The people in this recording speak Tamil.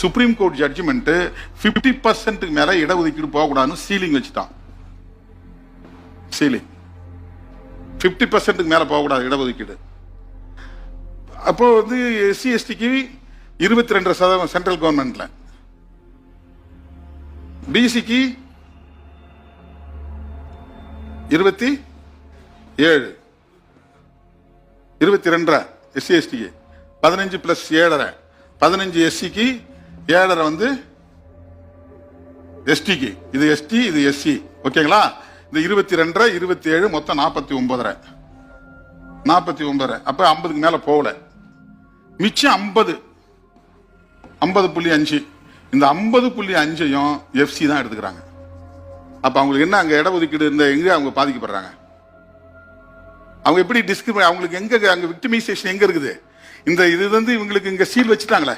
சுப்ரீம் கோர்ட் ஜட்ஜ்மெண்ட் 50% மேல இடஒதுக்கீடு போகக்கூடாதுன்னு சீலிங் வச்சுட்டான். சீலிங் 50% மேல போகக்கூடாது இடஒதுக்கீடு. அப்போ வந்து எஸ்சி எஸ்டிக்கு 22% சென்ட்ரல் கவர்மெண்ட்ல, பிசிக்கு 27, 22 எஸ்சி எஸ்டிக்கு 15 பிளஸ் 7.5, 15 எஸ்சிக்கு 7.5 வந்து எஸ்டிக்கு. இது எஸ்டி, இது எஸ்சி. ஓகேங்களா? இந்த 22, 27 மொத்தம் 49.5. அப்ப 50க்கு மேல போகல. மிச்சம் 50.5. இந்த 50.5ஐயும் எஃப்சி தான் எடுத்துக்கிறாங்க. அப்ப அவங்களுக்கு என்ன அங்க இடஒதுக்கீடு இருந்த எங்க அவங்க பாதிக்கப்படுறாங்க? அவங்க எப்படி அவங்களுக்கு எங்க அங்க விக்டிமைசேஷன் எங்க இருக்குது? இந்த இது வந்து இவங்களுக்கு இங்க சீல் வச்சுட்டாங்களே.